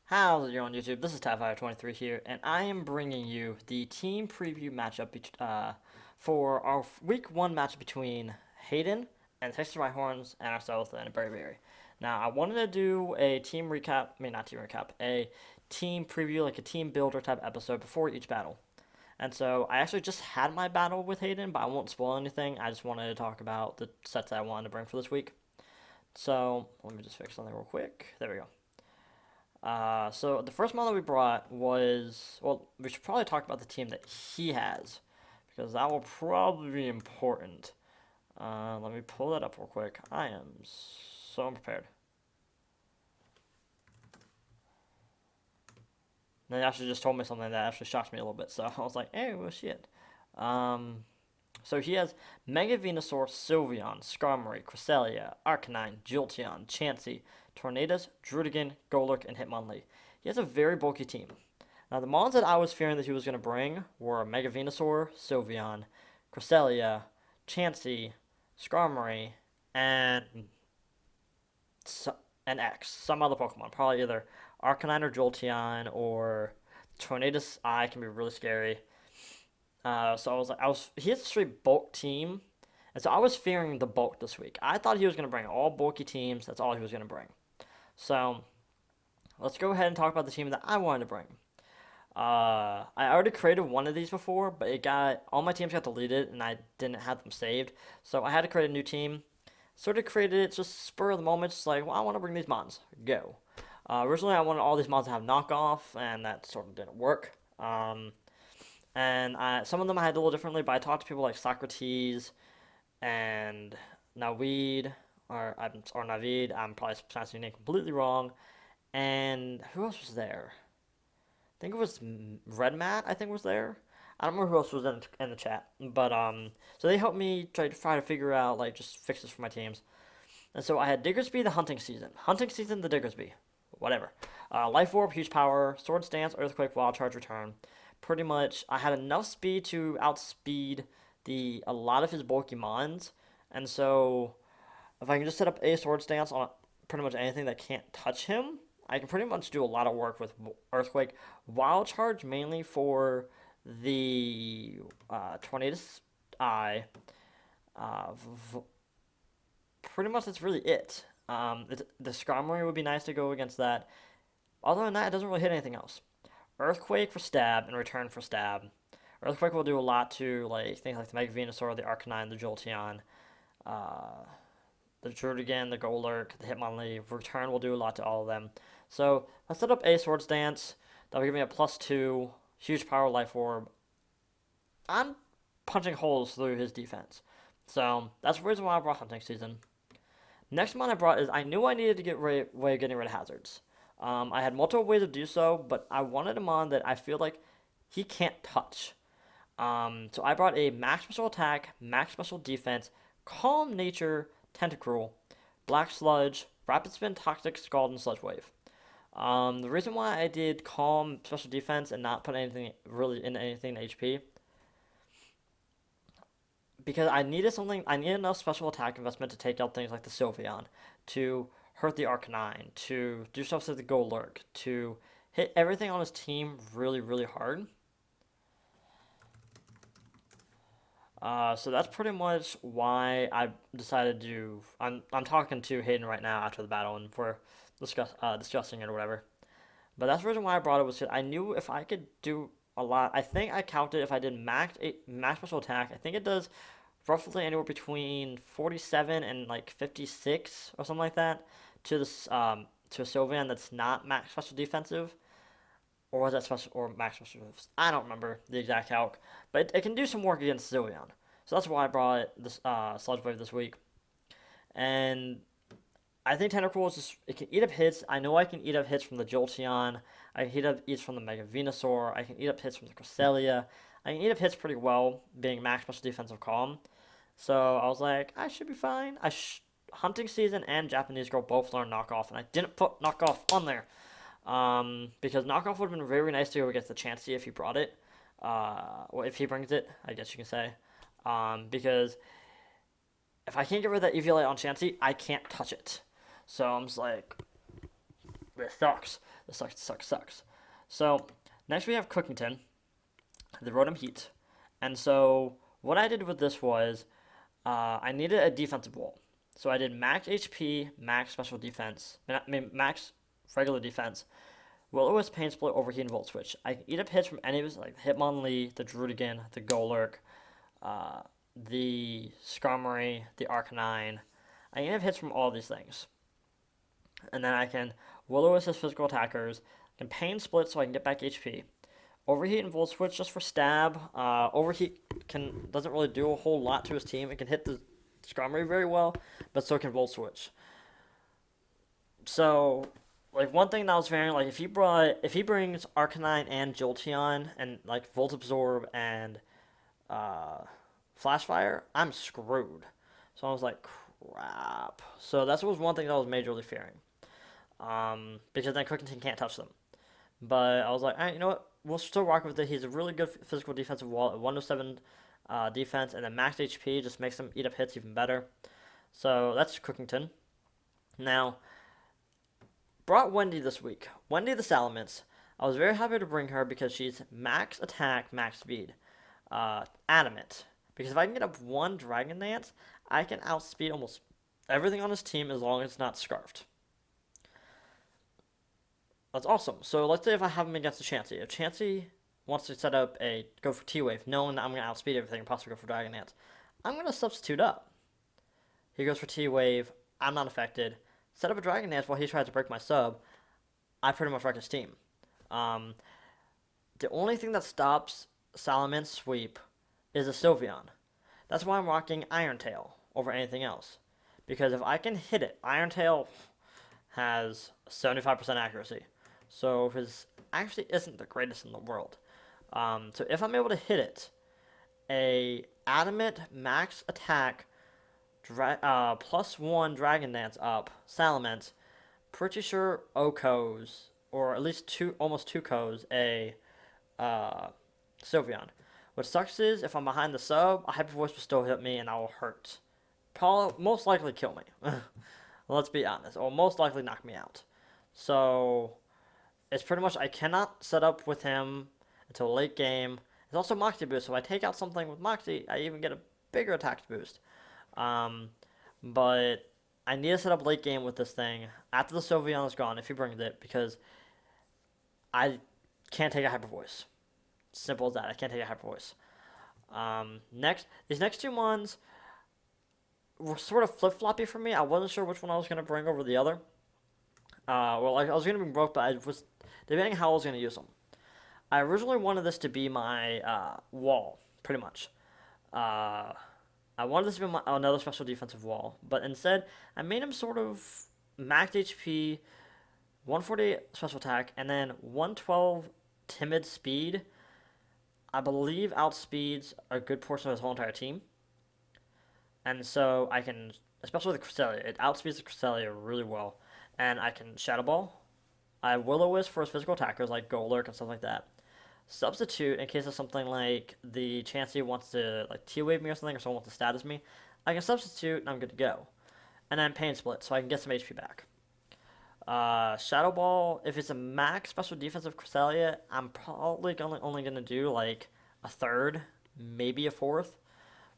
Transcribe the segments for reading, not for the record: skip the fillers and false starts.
How's it going, YouTube? This is Tab23 here, and I am bringing you the team preview matchup for our Week 1 matchup between Hayden and Texas Rhyhorns and ourselves and Berry. Now, I wanted to do a team recap, not team recap, a team preview, like a team builder type episode before each battle. And so I actually just had my battle with Hayden, but I won't spoil anything. I just wanted to talk about the sets that I wanted to bring for this week. So let me just fix something real quick. There we go. So the first model we brought was, well, we should probably talk about the team that he has, because that will probably be important. Let me pull that up real quick. I am so unprepared. They actually just told me something that actually shocked me a little bit, so I was like, hey, well, shit. So he has Mega Venusaur, Sylveon, Skarmory, Cresselia, Arcanine, Jolteon, Chansey, Tornadus, Druddigon, Golurk, and Hitmonlee. He has a very bulky team. Now, the mons that I was fearing that he was going to bring were Mega Venusaur, Sylveon, Cresselia, Chansey, Skarmory, and X. Some other Pokemon. Probably either Arcanine or Jolteon, or Tornadus Eye can be really scary. So he has a straight bulk team, and so I was fearing the bulk this week. I thought he was going to bring all bulky teams. That's all he was going to bring. So let's go ahead and talk about the team that I wanted to bring. I already created one of these before, but all my teams got deleted, and I didn't have them saved. So I had to create a new team. Sort of created it just spur of the moment, just like, well, I want to bring these mons. Go. Originally, I wanted all these mons to have knockoff, and that sort of didn't work. And some of them I had a little differently, but I talked to people like Socrates and Naveed, or Naveed. I'm probably pronouncing your name completely wrong. And who else was there? I think it was Red Matt. I think was there. I don't remember who else was in the chat, but so they helped me try to figure out like just fixes for my teams. And so I had Diggersby the Hunting Season, the Diggersby, whatever. Life Orb, huge power, Sword Stance, Earthquake, Wild Charge, Return. Pretty much, I had enough speed to outspeed a lot of his bulky mons, and so if I can just set up a Sword Stance on pretty much anything that can't touch him, I can pretty much do a lot of work with Earthquake. Wild Charge mainly for the Tornadus Eye. Pretty much that's really it. The Skarmory would be nice to go against that. Other than that, it doesn't really hit anything else. Earthquake for stab and return for stab. Earthquake will do a lot to like things like the Mega Venusaur, the Arcanine, the Jolteon, the Druddigon, the Golurk, the Hitmonlee. Return will do a lot to all of them. So let's set up a Swords Dance. That'll give me a +2, huge power Life Orb. I'm punching holes through his defense. So that's the reason why I brought Hunting Season. Next one I brought is I knew I needed to getting rid of hazards. I had multiple ways to do so, but I wanted him on that I feel like he can't touch. So I brought a max special attack, max special defense, calm nature, tentacruel, black sludge, rapid spin, toxic, scald, and sludge wave. The reason why I did calm special defense and not put anything really in anything in HP, because I needed enough special attack investment to take out things like the Sylveon, to hurt the Arcanine, to do stuff to the Golurk, to hit everything on his team really, really hard. So that's pretty much why I decided to. I'm talking to Hayden right now after the battle, and we're discussing it or whatever. But that's the reason why I brought it was I knew if I could do a lot. I think I counted if I did max special attack. I think it does roughly anywhere between 47 and like 56 or something like that to a Sylveon that's not max special defensive, or was that special or max special? I don't remember the exact calc, but it can do some work against Sylveon. So that's why I brought this Sludge Wave this week, and I think Tentacruel is just it can eat up hits. I know I can eat up hits from the Jolteon. I can eat up hits from the Mega Venusaur. I can eat up hits from the Cresselia. I can eat up hits pretty well, being max special defensive calm. So I was like, I should be fine. Hunting Season and Japanese Girl both learned Knockoff, and I didn't put Knockoff on there. Because Knockoff would have been very nice to go against the Chansey if he brought it. Well, if he brings it, I guess you can say. Because if I can't get rid of that Eviolite on Chansey, I can't touch it. So I'm just like, this sucks. This sucks. So next we have Cookington, the Rotom Heat. And so what I did with this was I needed a defensive wall. So I did max HP, max special defense, I mean max regular defense. Will-O-Wisp Pain Split, Overheat, and Volt Switch. I can eat up hits from any of his, like Hitmonlee, the Druddigon, the Golurk, uh, the Skarmory, the Arcanine. I can have hits from all these things. And then I can Will-O-Wisp his physical attackers, I can Pain Split so I can get back HP. Overheat and Volt Switch just for stab. Overheat doesn't really do a whole lot to his team. It can hit the Skarmory very well, but so can Volt Switch. So, like one thing that I was fearing, like if he brings Arcanine and Jolteon and like Volt Absorb and Flash Fire, I'm screwed. So I was like, crap. So that was one thing that I was majorly fearing. Because then Cookington can't touch them. But I was like, all right, you know what? We'll still rock with it. He's a really good physical defensive wall at 107 defense, and then max HP just makes him eat up hits even better. So that's Cookington. Now, brought Wendy this week. Wendy the Salamence. I was very happy to bring her because she's max attack, max speed. Adamant. Because if I can get up one Dragon Dance, I can outspeed almost everything on his team as long as it's not Scarfed. That's awesome. So let's say if I have him against a Chansey. If Chansey wants to go for T-Wave, knowing that I'm going to outspeed everything and possibly go for Dragon Dance, I'm going to substitute up. He goes for T-Wave, I'm not affected. Set up a Dragon Dance while he tries to break my sub. I pretty much wreck his team. The only thing that stops Salamen's sweep is a Sylveon. That's why I'm rocking Iron Tail over anything else. Because if I can hit it, Iron Tail has 75% accuracy. So his accuracy isn't the greatest in the world. So if I'm able to hit it, a Adamant max attack +1 Dragon Dance up Salamence, pretty sure OHKOs, or at least almost 2KOs, a Sylveon. What sucks is if I'm behind the sub, a Hyper Voice will still hit me and I will hurt. Probably most likely kill me. Let's be honest. Or most likely knock me out. So it's pretty much I cannot set up with him until late game. It's also Moxie boost, so if I take out something with Moxie, I even get a bigger attack boost. But I need to set up late game with this thing after the Sylveon is gone if he brings it, because I can't take a Hyper Voice. Simple as that. I can't take a Hyper Voice. These next two ones were sort of flip-floppy for me. I wasn't sure which one I was going to bring over the other. I was going to bring both, but I was debating how I was going to use them. I originally wanted this to be my wall, pretty much. I wanted this to be another special defensive wall, but instead, I made him sort of max HP, 148 special attack, and then 112 timid speed. I believe outspeeds a good portion of his whole entire team. And so I can, especially with the Cresselia, it outspeeds the Cresselia really well. And I can Shadow Ball. I Will-O-Wisp for his physical attackers like Golurk and stuff like that. Substitute in case of something like the Chansey wants to like T-Wave me or something, or someone wants to status me. I can substitute and I'm good to go. And then Pain Split so I can get some HP back. Shadow Ball, if it's a max special defensive Cresselia, I'm probably only going to do like a third, maybe a fourth,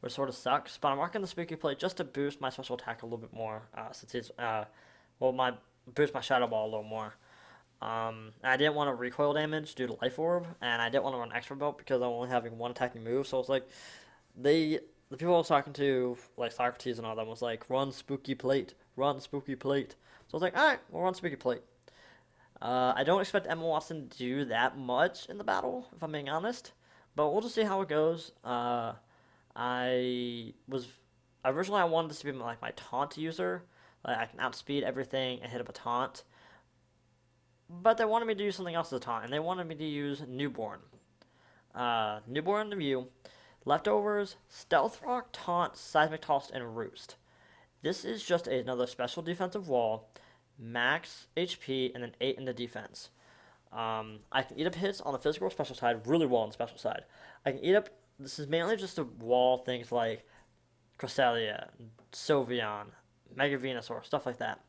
which sort of sucks. But I'm rocking the Spooky Plate just to boost my special attack a little bit more, since it's, boost my Shadow Ball a little more. I didn't want to recoil damage due to Life Orb, and I didn't want to run Extra Belt because I'm only having one attacking move, so it's like, the people I was talking to, like Socrates and all them, was like, run Spooky Plate. So I was like, alright, we'll run Spooky Plate. I don't expect Emma Watson to do that much in the battle, if I'm being honest. But we'll just see how it goes. Originally I wanted this to be like my taunt user. Like I can outspeed everything and hit up a taunt. But they wanted me to use something else as a taunt, and they wanted me to use Newborn. Newborn the View. Leftovers, Stealth Rock, Taunt, Seismic Toss, and Roost. This is just another special defensive wall, max HP, and then 8 in the defense. I can eat up hits on the physical or special side really well on the special side. I can eat up, this is mainly just to wall things like Cresselia, Sylveon, Mega Venusaur, stuff like that.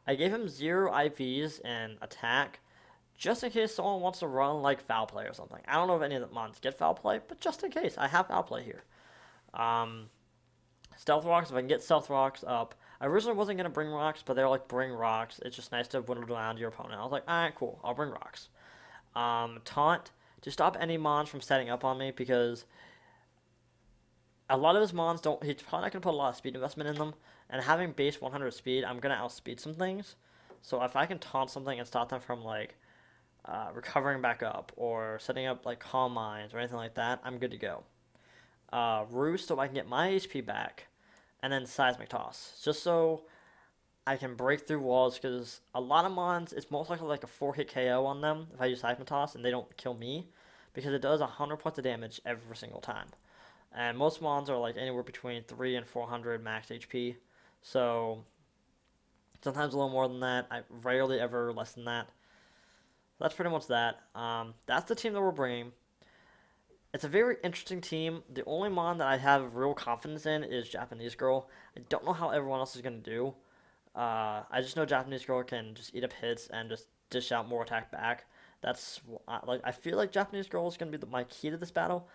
I gave him 0 IVs and attack, just in case someone wants to run like foul play or something. I don't know if any of the mons get foul play, but just in case, I have foul play here. Um, Stealth rocks, if I can get stealth rocks up. I originally wasn't gonna bring rocks, but they're like bring rocks. It's just nice to whittle down your opponent. I was like, alright, cool, I'll bring rocks. Taunt to stop any mons from setting up on me because a lot of his mons don't. He's probably not gonna put a lot of speed investment in them, and having base 100 speed, I'm gonna outspeed some things. So if I can taunt something and stop them from like recovering back up or setting up like calm mines or anything like that, I'm good to go. Roost so I can get my HP back, and then seismic toss just so I can break through walls because a lot of mons it's most likely like a 4 hit KO on them if I use seismic toss and they don't kill me because it does 100 points of damage every single time. And most mons are like anywhere between 3 and 400 max HP. So sometimes a little more than that. I rarely ever less than that. That's pretty much that. That's the team that we're bringing. It's a very interesting team. The only mon that I have real confidence in is Japanese Girl. I don't know how everyone else is going to do. I just know Japanese Girl can just eat up hits and just dish out more attack back. That's like I feel like Japanese Girl is going to be my key to this battle.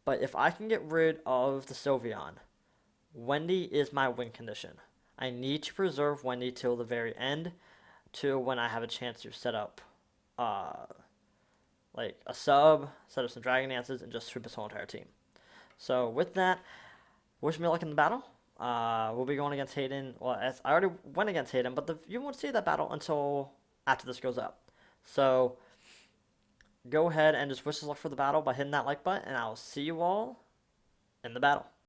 But if I can get rid of the Sylveon, Wendy is my win condition. I need to preserve Wendy till the very end, to when I have a chance to set up, uh, like a sub, set up some Dragon Dances, and just sweep his whole entire team. So with that, wish me luck in the battle. We'll be going against Hayden. Well, I already went against Hayden, but you won't see that battle until after this goes up. So go ahead and just wish us luck for the battle by hitting that like button, and I'll see you all in the battle.